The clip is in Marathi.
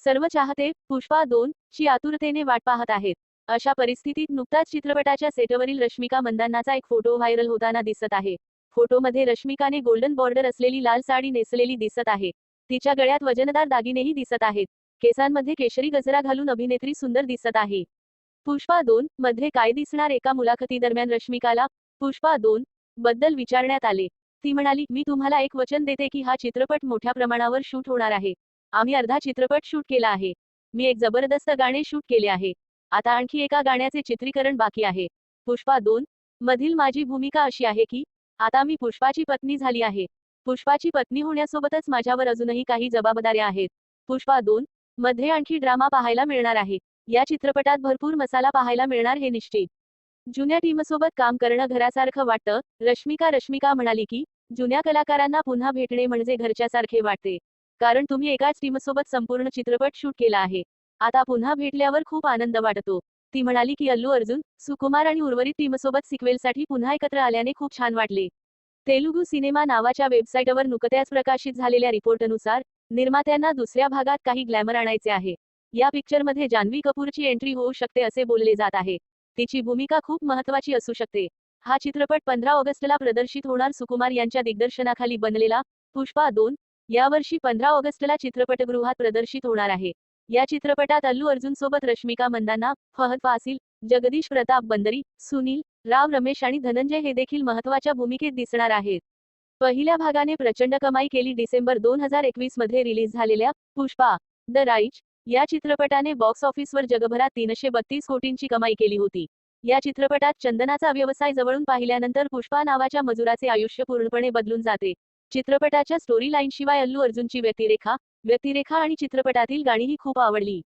सर्व चाहते पुष्पा 2 ची आतुरतेने वाट पाहत आहेत। अशा परिस्थितीत नुकताच चित्रपटाच्या सेटवरील रश्मिका मंदान्नाचा एक फोटो व्हायरल होताना दिसत आहे। फोटोमध्ये रश्मिकाने गोल्डन बॉर्डर असलेली लाल साडी नेसलेली दिसत आहे। तिच्या गळ्यात वजनदार दागिनेही दिसत आहेत। केसांमध्ये केशरी गजरा घालून अभिनेत्री सुंदर दिसत आहे। पुष्पा 2 मध्ये काय दिसणार? एका मुलाखतीदरम्यान रश्मिकाला पुष्पा 2 बद्दल विचारण्यात आले। ती म्हणाली, मी तुम्हाला एक वचन देते की हा चित्रपट मोठ्या प्रमाणावर शूट होणार आहे। आम्ही अर्धा चित्रपट शूट केला आहे। मी एक जबरदस्त गाणे शूट केले आहे। आता आणखी एका गाण्याचे चित्रीकरण बाकी आहे। पुष्पा 2 मधील माझी भूमिका अशी आहे की आता मी पुष्पाची पत्नी झाली आहे। पुष्पाची पत्नी होण्यासोबतच माझ्यावर अजूनही काही जबाबदाऱ्या आहेत। पुष्पा 2 मध्ये आणखी ड्रामा पाहायला मिळणार आहे। या चित्रपटात भरपूर मसाला पाहायला मिळणार हे निश्चित। जुन्या टीमसोबत काम करणं घरासारखं वाटतं। रश्मिका म्हणाली की जुन्या कलाकारांना पुन्हा भेटणे म्हणजे घरच्यासारखे वाटते। कारण तुम्ही एकाच टीमसोबत संपूर्ण चित्रपट शूट केला आहे। आता पुन्हा भेटल्यावर खूप आनंद वाटतो। ती म्हणाली की अल्लू अर्जुन, सुकुमार आणि उर्वरित टीमसोबत सिक्वेलसाठी पुन्हा एकत्र आल्याने खूप छान वाटले। तेलुगू सिनेमा नावाच्या वेबसाईटवर नुकत्याच प्रकाशित झालेल्या रिपोर्टनुसार निर्मात्यांना दुसऱ्या भागात काही ग्लॅमर आणायचे आहे। या पिक्चरमध्ये जान्हवी कपूरची एंट्री होऊ शकते असे बोलले जात आहे। तिची भूमिका खूप महत्त्वाची असू शकते। हा चित्रपट 15 ऑगस्टला प्रदर्शित होणार। सुकुमार यांच्या दिग्दर्शनाखाली बनलेला पुष्पा 2 यावर्षी 15 ऑगस्टला चित्रपटगृहात प्रदर्शित होणार आहे। या चित्रपटात अल्लू अर्जुन सोबत रश्मिका मंदान्ना, फहद फासिल, जगदीश प्रताप बंदरी, सुनील राव रमेश आणि धनंजय हे देखील महत्त्वाच्या भूमिकेत दिसणार आहेत। पहिल्या भागाने प्रचंड कमाई केली। डिसेंबर 2021 मध्ये रिलीज झालेल्या पुष्पा द राईज या चित्रपटाने बॉक्स ऑफिसवर जगभरात 332 कोटींची कमाई केली होती। या चित्रपटात चंदनाचा व्यवसाय जवळून पाहिल्यानंतर पुष्पा नावाच्या मजुराचे आयुष्य पूर्णपणे बदलून जाते। चित्रपटाच्या स्टोरी लाईनशिवाय अल्लू अर्जुनची व्यक्तिरेखा आणि चित्रपटातील गाणीही खूप आवडली।